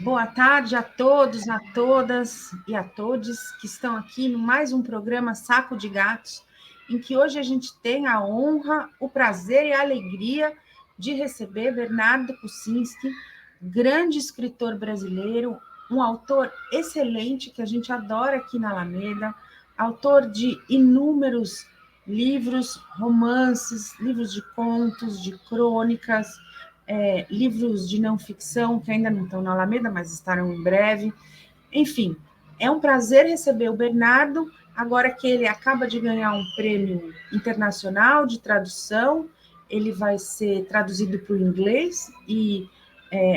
Boa tarde a todos, a todas e a todos que estão aqui no mais um programa Saco de Gatos, em que hoje a gente tem a honra, o prazer e a alegria de receber Bernardo Kucinski, grande escritor brasileiro, um autor excelente que a gente adora aqui na Alameda, autor de inúmeros livros, romances, livros de contos, de crônicas, livros de não ficção que ainda não estão na Alameda, mas estarão em breve. Enfim, é um prazer receber o Bernardo, agora que ele acaba de ganhar um prêmio internacional de tradução, ele vai ser traduzido para o inglês e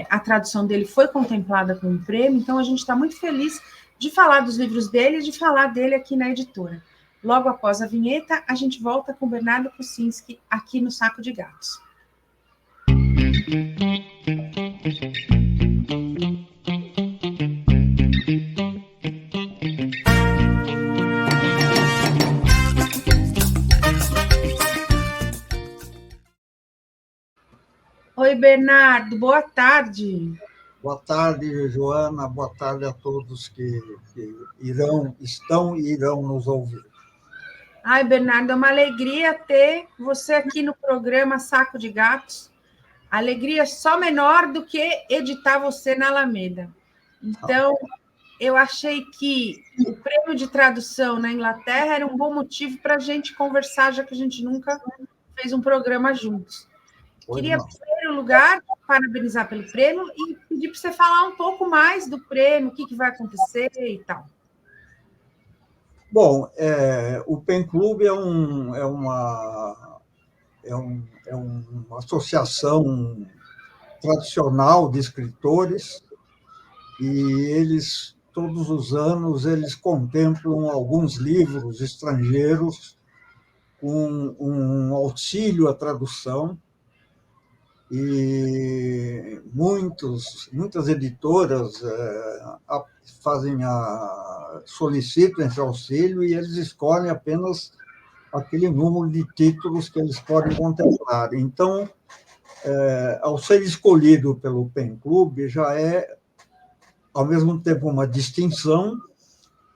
a tradução dele foi contemplada com um prêmio, então a gente está muito feliz de falar dos livros dele e de falar dele aqui na editora. Logo após a vinheta, a gente volta com o Bernardo Kucinski aqui no Saco de Gatos. Oi, Bernardo, boa tarde. Boa tarde, Joana. Boa tarde a todos que estão e irão nos ouvir. Ai, Bernardo, é uma alegria ter você aqui no programa Saco de Gatos. Alegria só menor do que editar você na Alameda. Então, eu achei que o prêmio de tradução na Inglaterra era um bom motivo para a gente conversar, já que a gente nunca fez um programa juntos. Queria, em primeiro lugar, parabenizar pelo prêmio e pedir para você falar um pouco mais do prêmio, o que vai acontecer e tal. Bom, o PEN Clube é uma associação tradicional de escritores e eles, todos os anos, eles contemplam alguns livros estrangeiros com um auxílio à tradução e muitas editoras solicitam esse auxílio e eles escolhem apenas aquele número de títulos que eles podem contemplar. Então, ao ser escolhido pelo PEN Clube, já é, ao mesmo tempo, uma distinção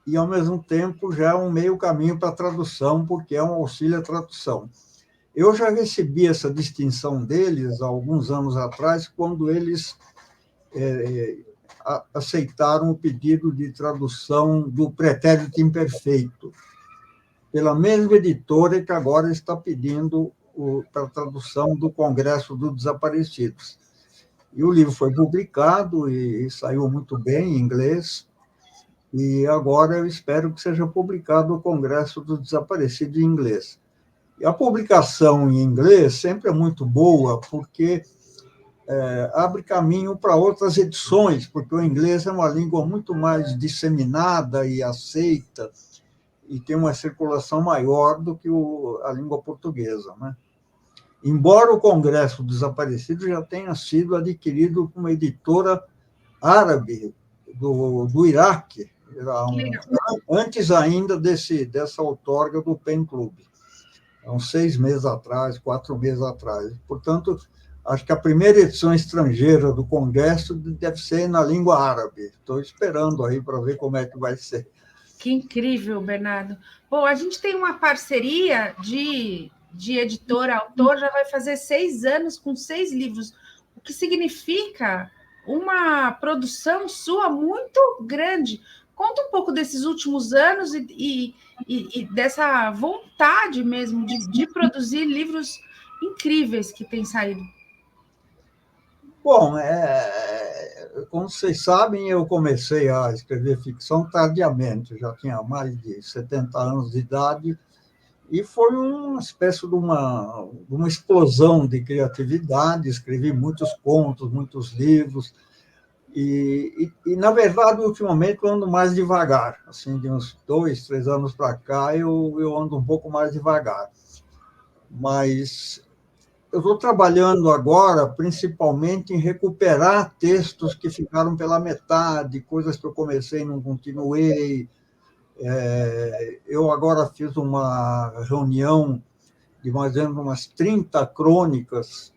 e, ao mesmo tempo, já é um meio caminho para a tradução, porque é um auxílio à tradução. Eu já recebi essa distinção deles há alguns anos atrás, quando eles aceitaram o pedido de tradução do Pretérito Imperfeito, pela mesma editora que agora está pedindo para a tradução do Congresso dos Desaparecidos. E o livro foi publicado e saiu muito bem em inglês, e agora eu espero que seja publicado o Congresso dos Desaparecidos em inglês. E a publicação em inglês sempre é muito boa, porque abre caminho para outras edições, porque o inglês é uma língua muito mais disseminada e aceita, e tem uma circulação maior do que a língua portuguesa, né? Embora o Congresso dos Desaparecidos já tenha sido adquirido por uma editora árabe do Iraque, antes ainda dessa outorga do PEN Clube. Há uns 6 meses atrás, 4 meses atrás. Portanto, acho que a primeira edição estrangeira do Congresso deve ser na língua árabe. Estou esperando aí para ver como é que vai ser. Que incrível, Bernardo. Bom, a gente tem uma parceria de editor a autor, já vai fazer 6 anos com 6 livros, o que significa uma produção sua muito grande. Conta um pouco desses últimos anos e dessa vontade mesmo de produzir livros incríveis que tem saído. Bom, como vocês sabem, eu comecei a escrever ficção tardiamente, já tinha mais de 70 anos de idade, e foi uma espécie de uma explosão de criatividade. Escrevi muitos contos, muitos livros, na verdade, ultimamente, eu ando mais devagar. Assim, de uns 2, 3 anos para cá, eu ando um pouco mais devagar. Mas eu estou trabalhando agora, principalmente, em recuperar textos que ficaram pela metade, coisas que eu comecei e não continuei. Eu agora fiz uma reunião de mais ou menos umas 30 crônicas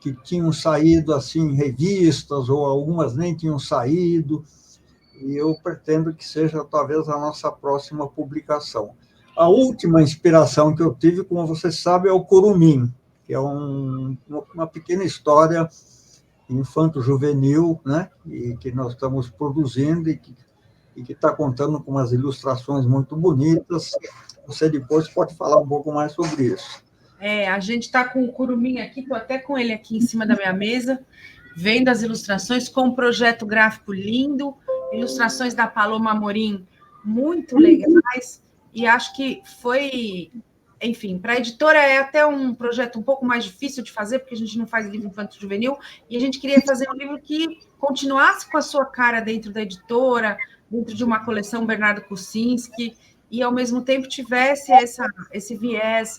que tinham saído assim em revistas, ou algumas nem tinham saído, e eu pretendo que seja talvez a nossa próxima publicação. A última inspiração que eu tive, como você sabe, é o Curumim, que é uma pequena história infanto-juvenil, né? E que nós estamos produzindo e que está contando com umas ilustrações muito bonitas. Você depois pode falar um pouco mais sobre isso. A gente está com o Curumim aqui, estou até com ele aqui em cima da minha mesa, vendo as ilustrações, com um projeto gráfico lindo, ilustrações da Paloma Amorim muito legais, e acho que foi, enfim, para a editora é até um projeto um pouco mais difícil de fazer, porque a gente não faz livro infanto-juvenil, e a gente queria fazer um livro que continuasse com a sua cara dentro da editora, dentro de uma coleção Bernardo Kucinski, e ao mesmo tempo tivesse esse viés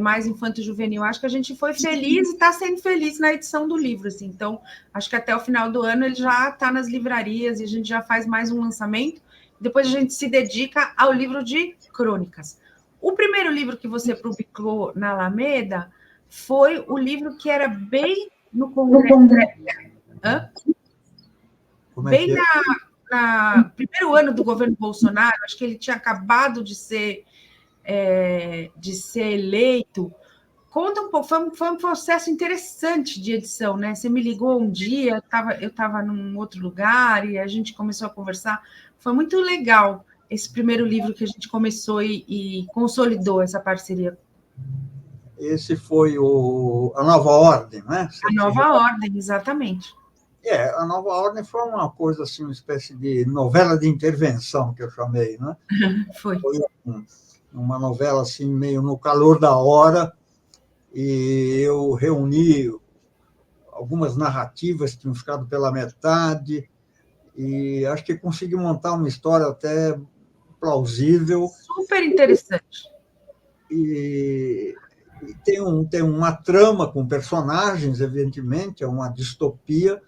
mais infanto-juvenil. Acho que a gente foi feliz e está sendo feliz na edição do livro. Assim. Então, acho que até o final do ano ele já está nas livrarias e a gente já faz mais um lançamento. Depois a gente se dedica ao livro de crônicas. O primeiro livro que você publicou na Alameda foi o livro que era bem no Congresso. Bem no primeiro ano do governo Bolsonaro, acho que ele tinha acabado de ser eleito. Conta um pouco, foi um processo interessante de edição, né? Você me ligou um dia, eu estava num outro lugar e a gente começou a conversar. Foi muito legal esse primeiro livro que a gente começou e consolidou essa parceria. Esse foi a Nova Ordem, né? A Nova Ordem, exatamente. A Nova Ordem foi uma coisa assim, uma espécie de novela de intervenção que eu chamei, né? Foi uma novela assim meio no calor da hora, e eu reuni algumas narrativas que tinham ficado pela metade e acho que consegui montar uma história até plausível. Super interessante. E tem uma trama com personagens, evidentemente, é uma distopia,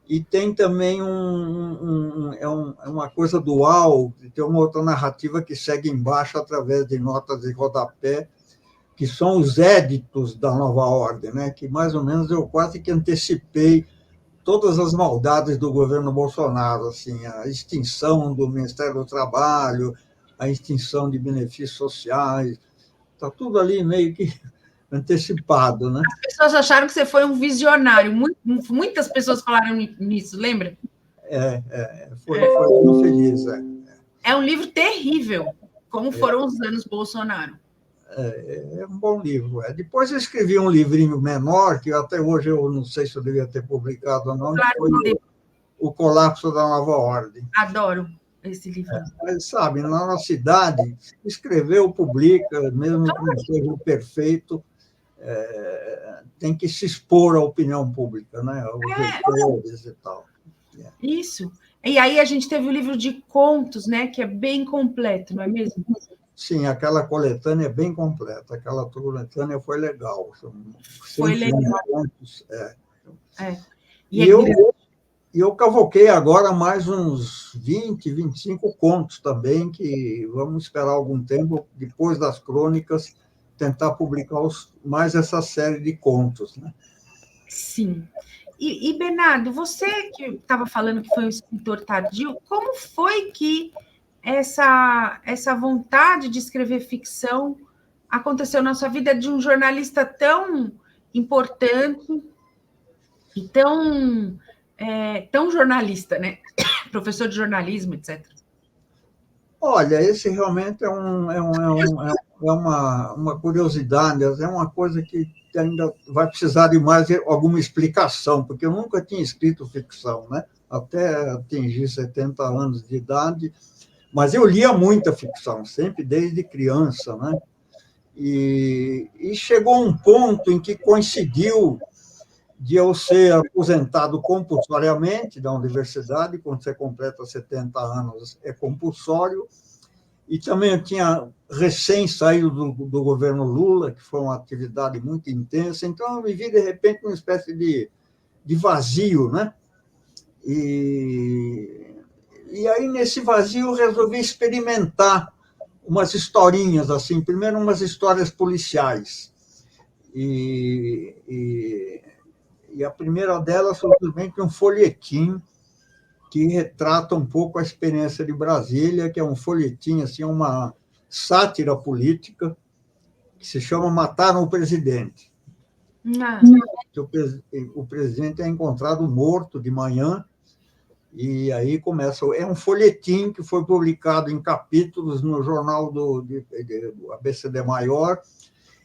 e tem também uma coisa dual, tem uma outra narrativa que segue embaixo através de notas de rodapé, que são os éditos da Nova Ordem, né? Que mais ou menos eu quase que antecipei todas as maldades do governo Bolsonaro, assim, a extinção do Ministério do Trabalho, a extinção de benefícios sociais, está tudo ali meio que antecipado, né? As pessoas acharam que você foi um visionário. Muitas pessoas falaram nisso, lembra? Foi muito feliz. É um livro terrível, como foram os anos Bolsonaro. É um bom livro. Depois eu escrevi um livrinho menor, que até hoje eu não sei se eu devia ter publicado ou não, que foi O Colapso da Nova Ordem. Adoro esse livro. Mas, sabe, na nossa cidade, escreveu, publica, mesmo que não seja perfeito, tem que se expor à opinião pública, né? Aos leitores e tal. Isso. E aí a gente teve o livro de contos, né? Que é bem completo, não é mesmo? Sim, aquela coletânea é bem completa. Aquela coletânea foi legal. Foi legal. Contos, E eu cavoquei agora mais uns 20, 25 contos também, que vamos esperar algum tempo, depois das crônicas, tentar publicar mais essa série de contos. Né? Sim. E, Bernardo, você que estava falando que foi um escritor tardio, como foi que essa vontade de escrever ficção aconteceu na sua vida de um jornalista tão importante e tão jornalista, né? Professor de jornalismo, etc. Olha, esse realmente é uma curiosidade, é uma coisa que ainda vai precisar de mais alguma explicação, porque eu nunca tinha escrito ficção, né? Até atingir 70 anos de idade, mas eu lia muita ficção, sempre desde criança, né? E chegou um ponto em que coincidiu de eu ser aposentado compulsoriamente da universidade, quando você completa 70 anos é compulsório, e também eu tinha recém saído do governo Lula, que foi uma atividade muito intensa, então eu me vi, de repente, numa espécie de vazio, né? E aí, nesse vazio, eu resolvi experimentar umas historinhas, assim, primeiro umas histórias policiais, e E a primeira delas, simplesmente um folhetim que retrata um pouco a experiência de Brasília, que é um folhetim, assim, uma sátira política, que se chama Mataram o Presidente. O presidente é encontrado morto de manhã, e aí começa... É um folhetim que foi publicado em capítulos no jornal do ABCD Maior,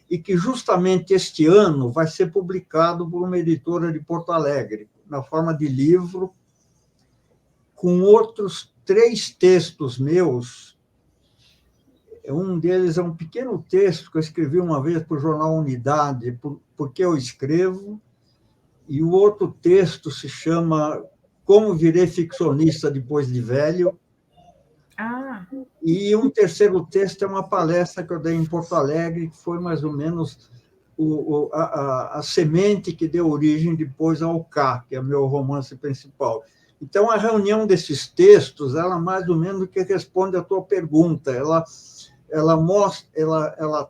e que justamente este ano vai ser publicado por uma editora de Porto Alegre, na forma de livro, com outros 3 textos meus. Um deles é um pequeno texto que eu escrevi uma vez para o jornal Unidade, Porque eu escrevo, e o outro texto se chama Como virei ficcionista depois de velho. E um terceiro texto é uma palestra que eu dei em Porto Alegre, que foi mais ou menos a semente que deu origem depois ao K, que é o meu romance principal. Então, a reunião desses textos, ela mais ou menos que responde à tua pergunta. Ela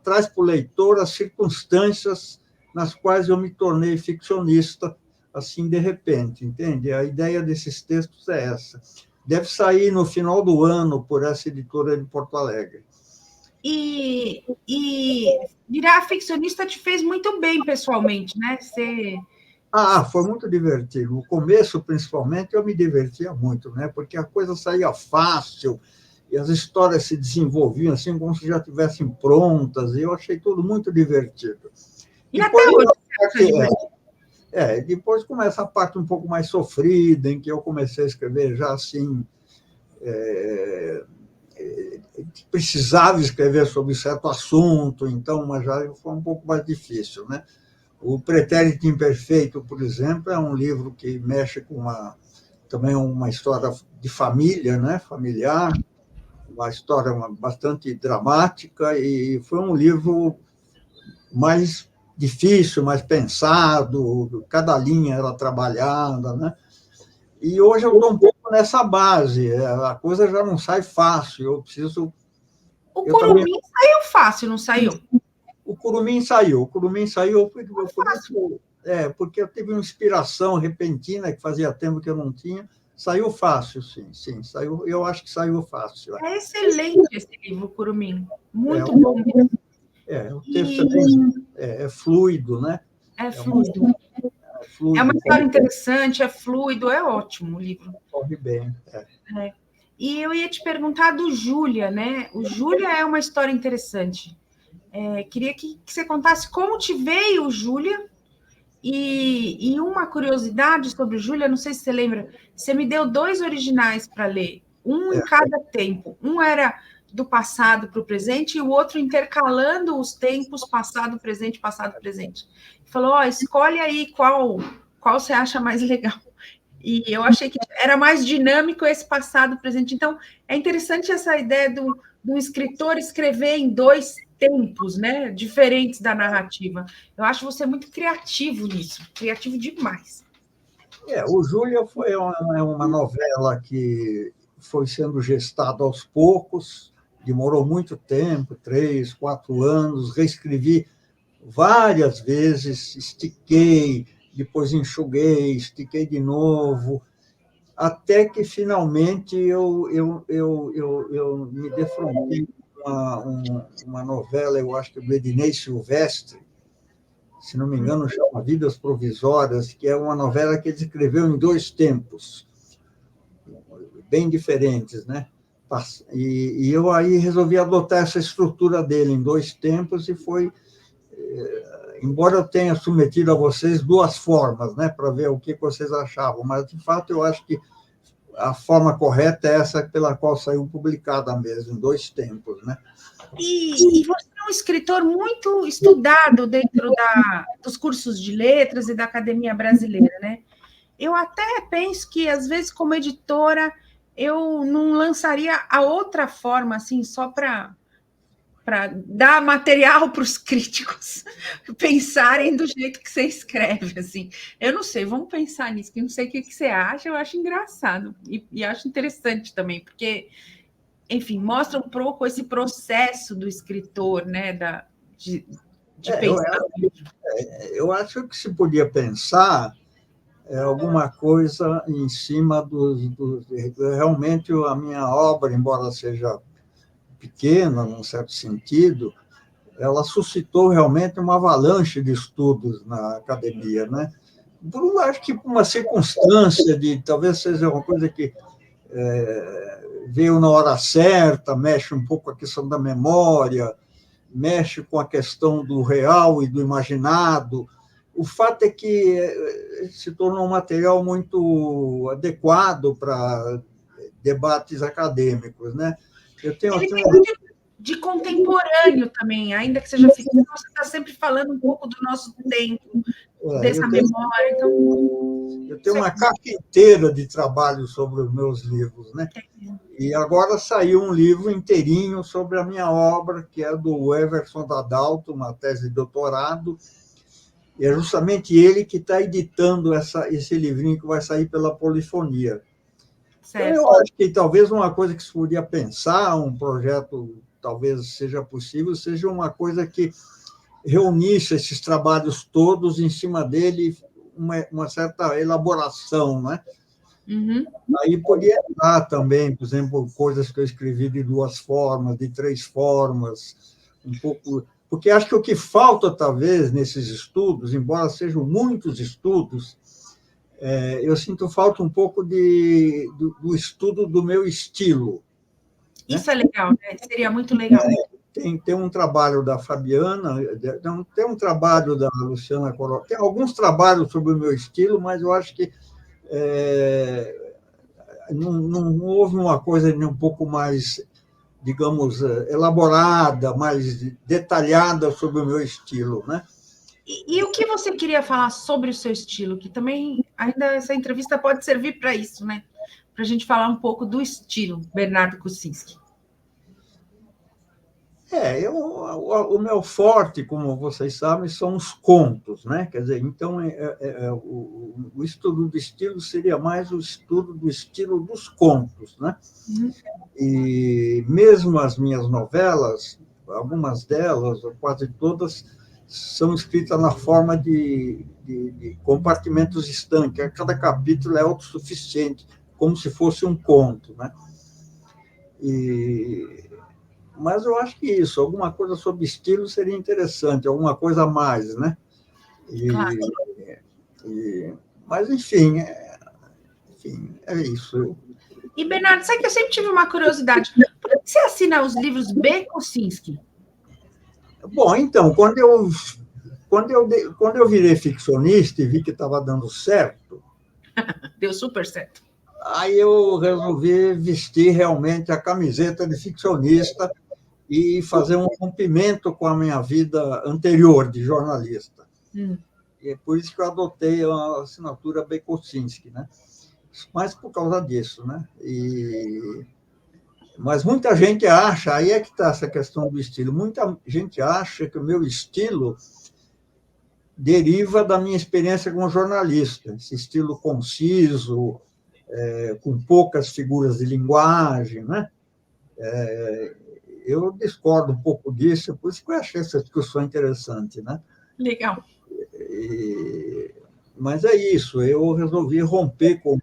traz para o leitor as circunstâncias nas quais eu me tornei ficcionista, assim, de repente, entende? A ideia desses textos é essa. Deve sair no final do ano por essa editora de Porto Alegre. E virar ficcionista te fez muito bem pessoalmente, né? Foi muito divertido. No começo, principalmente, eu me divertia muito, né? Porque a coisa saía fácil e as histórias se desenvolviam assim como se já estivessem prontas, e eu achei tudo muito divertido. E depois, até hoje depois começa a parte um pouco mais sofrida, em que eu comecei a escrever já assim, precisava escrever sobre certo assunto, então, mas já foi um pouco mais difícil, né? O Pretérito Imperfeito, por exemplo, é um livro que mexe com também uma história de família, né? Familiar, uma história bastante dramática, e foi um livro mais difícil, mais pensado, cada linha era trabalhada, né? E hoje eu estou um pouco nessa base, a coisa já não sai fácil, eu preciso... O Curumim saiu fácil, não saiu? O Curumim saiu porque eu tive uma inspiração repentina, que fazia tempo que eu não tinha. Saiu fácil, sim, saiu, eu acho que saiu fácil. É excelente esse livro, Curumim. Muito bom. O texto é fluido, né? É fluido. É uma história interessante, é fluido, é ótimo o livro. Corre bem. E eu ia te perguntar do Júlia, né? O Júlia é uma história interessante. Queria que você contasse como te veio o Júlia. E uma curiosidade sobre o Júlia, não sei se você lembra, você me deu 2 originais para ler, um em cada tempo. Um era do passado para o presente e o outro intercalando os tempos passado, presente, passado, presente. Falou, escolhe aí qual você acha mais legal. E eu achei que era mais dinâmico esse passado, presente. Então, é interessante essa ideia do escritor escrever em 2 tempos, né, diferentes da narrativa. Eu acho você muito criativo nisso, criativo demais. O Júlia foi uma novela que foi sendo gestada aos poucos, demorou muito tempo, 3, 4 anos, reescrevi várias vezes, estiquei, depois enxuguei, estiquei de novo, até que finalmente eu me defrontei com uma novela, eu acho que do Ednei Silvestre, se não me engano, chama Vidas Provisórias, que é uma novela que ele escreveu em 2 tempos, bem diferentes, né? E eu aí resolvi adotar essa estrutura dele em 2 tempos, e foi... Embora eu tenha submetido a vocês 2 formas, né, para ver o que vocês achavam, mas, de fato, eu acho que a forma correta é essa pela qual saiu publicada mesmo, em 2 tempos, né? E você é um escritor muito estudado dentro dos cursos de letras e da Academia Brasileira, né? Eu até penso que, às vezes, como editora, eu não lançaria a outra forma, assim, só para dar material para os críticos pensarem do jeito que você escreve, assim. Eu não sei, vamos pensar nisso, que eu não sei o que você acha, eu acho engraçado e acho interessante também, porque, enfim, mostra um pouco esse processo do escritor, né, de pensar. Eu acho que se podia pensar alguma coisa em cima realmente a minha obra, embora seja pequena, num certo sentido, ela suscitou realmente uma avalanche de estudos na academia, né? Acho que por uma circunstância talvez seja uma coisa que veio na hora certa, mexe um pouco com a questão da memória, mexe com a questão do real e do imaginado. O fato é que se tornou um material muito adequado para debates acadêmicos, né? Ele tem muito de contemporâneo também, ainda que seja ficção, você está sempre falando um pouco do nosso tempo, dessa memória. Então, eu tenho uma caixa inteira de trabalho sobre os meus livros, né? E agora saiu um livro inteirinho sobre a minha obra, que é do Everson Dadalto, uma tese de doutorado, e é justamente ele que está editando esse livrinho que vai sair pela Polifonia. Então, eu acho que talvez uma coisa que se podia pensar, um projeto talvez seja possível, seja uma coisa que reunisse esses trabalhos todos em cima dele, uma certa elaboração, né? Uhum. Aí podia entrar também, por exemplo, coisas que eu escrevi de 2 formas, de 3 formas, um pouco... Porque acho que o que falta, talvez, nesses estudos, embora sejam muitos estudos, eu sinto falta um pouco do estudo do meu estilo. Isso é legal, né? Seria muito legal. Tem um trabalho da Fabiana, tem um trabalho da Luciana Coro, tem alguns trabalhos sobre o meu estilo, mas eu acho que não houve uma coisa um pouco mais, digamos, elaborada, mais detalhada sobre o meu estilo, né? E o que você queria falar sobre o seu estilo? Que também, ainda essa entrevista pode servir para isso, né? Para a gente falar um pouco do estilo Bernardo Kucinski. O meu forte, como vocês sabem, são os contos, né? Quer dizer, então, o estudo do estilo seria mais o estudo do estilo dos contos, né? Uhum. E mesmo as minhas novelas, algumas delas, ou quase todas, são escritas na forma de compartimentos estanques. Cada capítulo é autossuficiente, como se fosse um conto, né? Mas eu acho que isso, alguma coisa sobre estilo seria interessante, alguma coisa a mais, né? Claro. Mas, enfim, é isso. E, Bernardo, sabe que eu sempre tive uma curiosidade. Por que você assina os livros B. Kucinski? Bom, então, quando eu virei ficcionista e vi que estava dando certo... Deu super certo. Aí eu resolvi vestir realmente a camiseta de ficcionista e fazer um rompimento com a minha vida anterior de jornalista. E é por isso que eu adotei a assinatura B. Kucinski, né? Mas por causa disso, né? Mas muita gente acha, aí é que está essa questão do estilo, muita gente acha que o meu estilo deriva da minha experiência como jornalista, esse estilo conciso, com poucas figuras de linguagem, né? Eu discordo um pouco disso, por isso que eu achei essa discussão interessante, né? Legal. Mas é isso, eu resolvi romper com...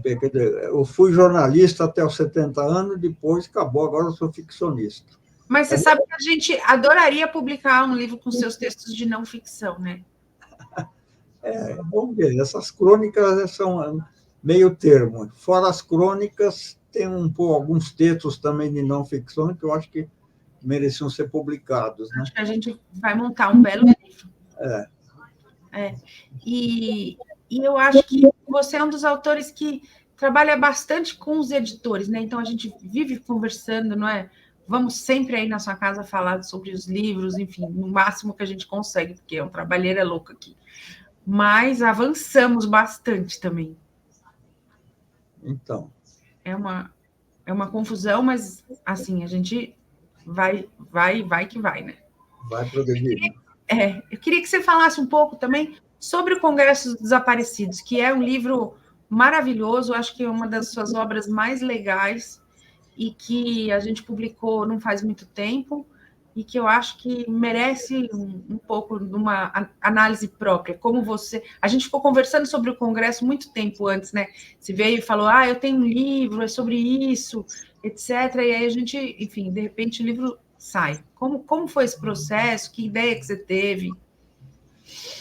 quer dizer, eu fui jornalista até os 70 anos, depois acabou, agora eu sou ficcionista. Mas você sabe que a gente adoraria publicar um livro com seus textos de não ficção, né? Vamos ver, essas crônicas são meio termo. Fora as crônicas, tem alguns textos também de não ficção que eu acho que mereciam ser publicados, né? Acho que a gente vai montar um belo livro. E eu acho que você é um dos autores que trabalha bastante com os editores, né? Então a gente vive conversando, não é? Vamos sempre aí na sua casa falar sobre os livros, enfim, no máximo que a gente consegue, porque é um trabalheira louco aqui. Mas avançamos bastante também. Então. É uma confusão, mas assim, a gente vai que vai, né? Vai progredir. Eu queria que você falasse um pouco também sobre o Congresso dos Desaparecidos, que é um livro maravilhoso, acho que é uma das suas obras mais legais e que a gente publicou não faz muito tempo. e que eu acho que merece um pouco de uma análise própria. Como você... A gente ficou conversando sobre o Congresso muito tempo antes, né? Você veio e falou, eu tenho um livro, é sobre isso, etc. E aí a gente, enfim, de repente o livro sai. Como foi esse processo? Que ideia que você teve?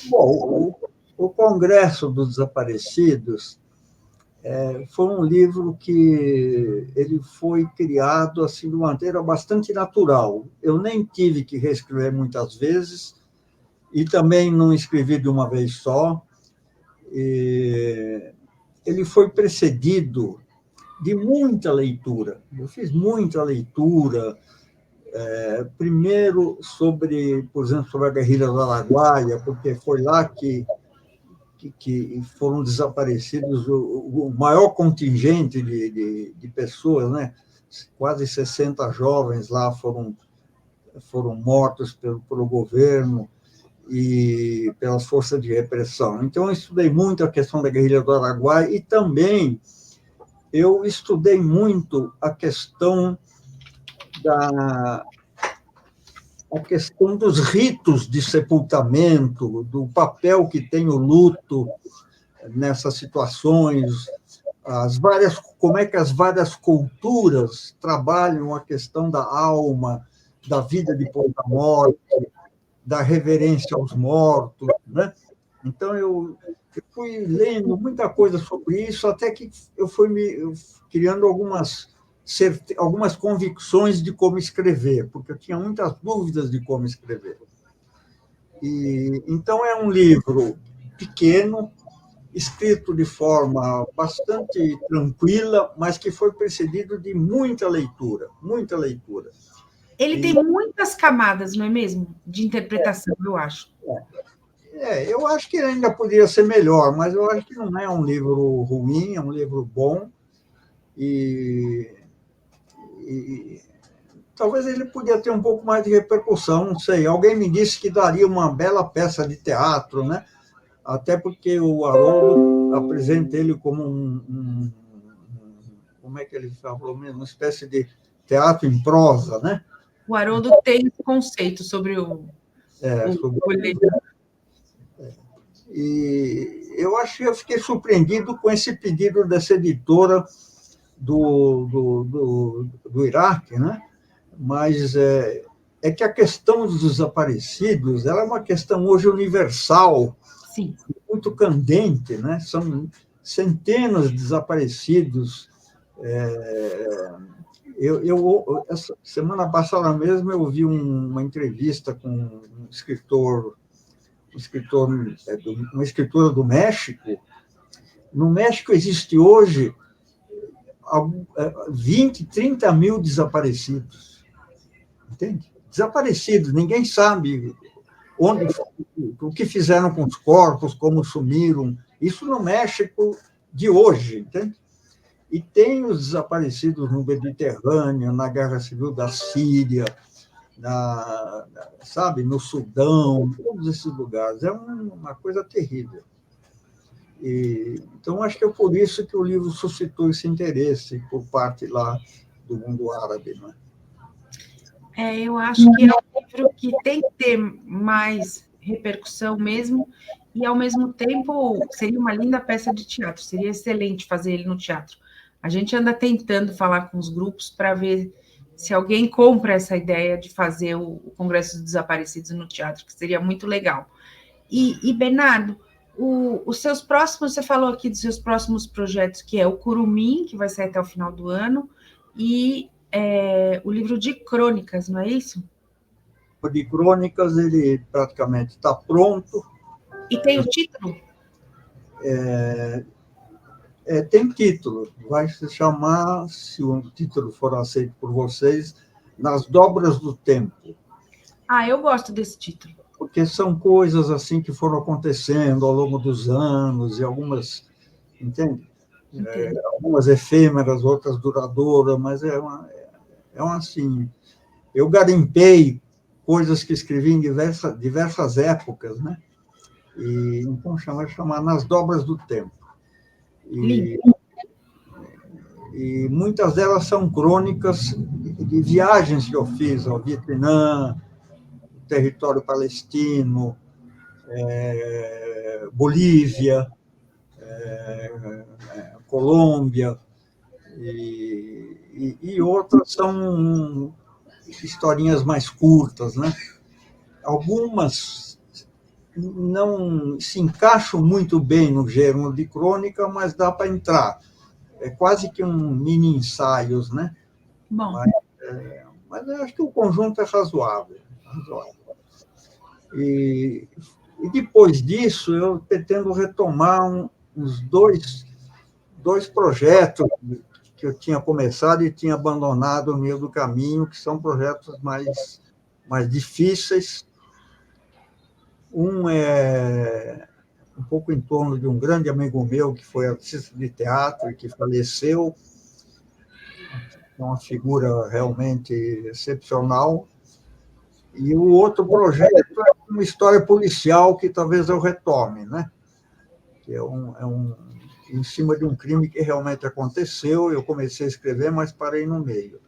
Bom, o Congresso dos Desaparecidos foi um livro que ele foi criado assim de uma maneira bastante natural. Eu nem tive que reescrever muitas vezes e também não escrevi de uma vez só. E ele foi precedido de muita leitura. Eu fiz muita leitura, primeiro sobre, por exemplo, sobre a guerrilha do Araguaia, porque foi lá que foram desaparecidos o maior contingente de pessoas, né? Quase 60 jovens lá foram mortos pelo governo e pelas forças de repressão. Então, eu estudei muito a questão da guerrilha do Araguaia e também eu estudei muito a questão dos ritos de sepultamento, do papel que tem o luto nessas situações, como é que as várias culturas trabalham a questão da alma, da vida depois da morte, da reverência aos mortos, né? Então, eu fui lendo muita coisa sobre isso, até que eu fui me criando algumas convicções de como escrever, porque eu tinha muitas dúvidas de como escrever. Então, é um livro pequeno, escrito de forma bastante tranquila, mas que foi precedido de muita leitura, muita leitura. Ele tem muitas camadas, não é mesmo? De interpretação, eu acho. Eu acho que ainda poderia ser melhor, mas eu acho que não é um livro ruim, é um livro bom e talvez ele podia ter um pouco mais de repercussão, não sei. Alguém me disse que daria uma bela peça de teatro, né? Até porque o Haroldo apresenta ele como como é que ele falou mesmo? Uma espécie de teatro em prosa, né? O Haroldo tem esse conceito sobre o E eu fiquei surpreendido com esse pedido dessa editora do Iraque, né? Mas é que a questão dos desaparecidos ela é uma questão hoje universal, sim, muito candente, né? São centenas de desaparecidos. Essa semana passada mesmo eu vi uma entrevista com um uma escritora do México. No México existe hoje 20, 30 mil desaparecidos. Entende? Desaparecidos, ninguém sabe o que fizeram com os corpos, como sumiram. Isso no México de hoje, entende? E tem os desaparecidos no Mediterrâneo, na Guerra Civil da Síria, sabe, no Sudão, todos esses lugares. É uma coisa terrível. Então, acho que é por isso que o livro suscitou esse interesse por parte lá do mundo árabe. Né? Eu acho que é um livro que tem que ter mais repercussão mesmo, e, ao mesmo tempo, seria uma linda peça de teatro, seria excelente fazer ele no teatro. A gente anda tentando falar com os grupos para ver se alguém compra essa ideia de fazer o Congresso dos Desaparecidos no teatro, que seria muito legal. E Bernardo, os seus próximos, você falou aqui dos seus próximos projetos, que é o Curumim, que vai sair até o final do ano, e o livro de crônicas, não é isso? O de crônicas, ele praticamente está pronto. E tem o título? Tem título, vai se chamar, se o título for aceito por vocês, Nas Dobras do Tempo. Eu gosto desse título. Porque são coisas assim que foram acontecendo ao longo dos anos, e algumas, entende? Algumas efêmeras, outras duradouras, mas assim, eu garimpei coisas que escrevi em diversas épocas, né? E então vai chamar Nas Dobras do Tempo. E muitas delas são crônicas de viagens que eu fiz ao Vietnã, território palestino, Bolívia, Colômbia, e outras são historinhas mais curtas, né? Algumas não se encaixam muito bem no gênero de crônica, mas dá para entrar. É quase que um mini ensaios, né? Bom. Mas eu acho que o conjunto é razoável. E depois disso, eu pretendo retomar uns dois projetos que eu tinha começado e tinha abandonado no meio do caminho, que são projetos mais difíceis. Um é um pouco em torno de um grande amigo meu, que foi artista de teatro e que faleceu. É uma figura realmente excepcional. E o outro projeto é uma história policial que talvez eu retome, né? Que é em cima de um crime que realmente aconteceu. Eu comecei a escrever, mas parei no meio.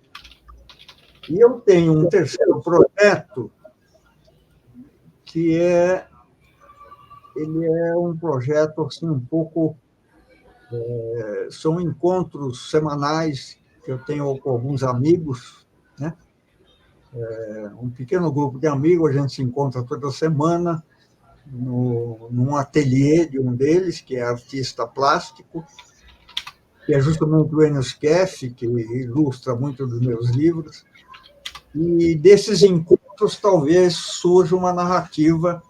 E eu tenho um terceiro projeto que ele é um projeto assim um pouco são encontros semanais que eu tenho com alguns amigos, né? Um pequeno grupo de amigos, a gente se encontra toda semana num ateliê de um deles, que é artista plástico, que é justamente o Enio Skeff, que ilustra muito dos meus livros. E desses encontros talvez surja uma narrativa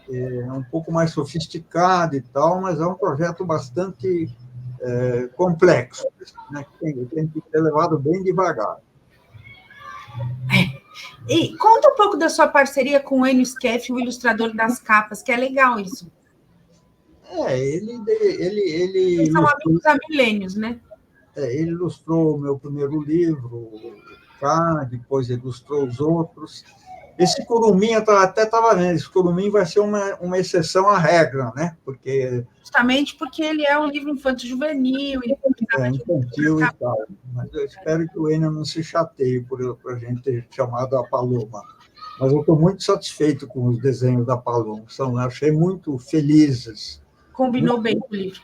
um pouco mais sofisticada e tal, mas é um projeto bastante complexo, né? Tem que ser levado bem devagar. E conta um pouco da sua parceria com o Enio Skeff, o ilustrador das capas, que é legal isso. Ele são amigos há milênios, né? Ele ilustrou o meu primeiro livro, depois ilustrou os outros. Esse Curumim, eu até estava vendo, esse Curumim vai ser uma exceção à regra, né? Justamente porque ele é um livro infanto-juvenil. Infantil e tal. Mas eu espero que o Enio não se chateie por a gente ter chamado a Paloma. Mas eu estou muito satisfeito com os desenhos da Paloma. Achei muito felizes. Combinou bem com o livro.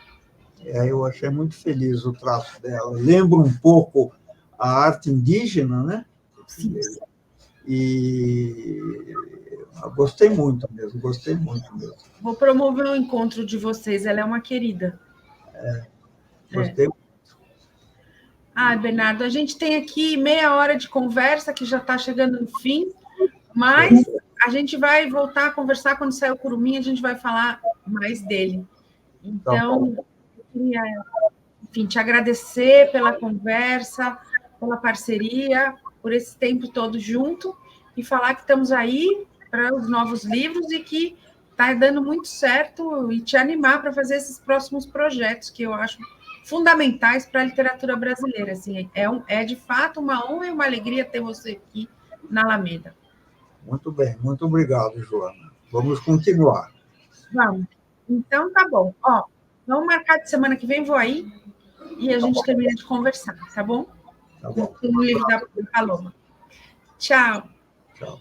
Eu achei muito feliz o traço dela. Lembra um pouco a arte indígena, né? Sim. E gostei muito mesmo. Vou promover um encontro de vocês, ela é uma querida. Gostei muito. Bernardo, a gente tem aqui meia hora de conversa, que já está chegando no fim, mas a gente vai voltar a conversar quando sair o Curumim, a gente vai falar mais dele. Então, eu queria, enfim, te agradecer pela conversa, pela parceria, por esse tempo todo junto, e falar que estamos aí para os novos livros e que está dando muito certo, e te animar para fazer esses próximos projetos, que eu acho fundamentais para a literatura brasileira. Assim, é de fato uma honra e uma alegria ter você aqui na Alameda. Muito bem, muito obrigado, Joana. Vamos continuar. Vamos. Então, tá bom. Vamos marcar de semana que vem, vou aí, e a gente termina de conversar, tá bom? Tá bom. Com o livro da Paloma. Tchau. Tchau.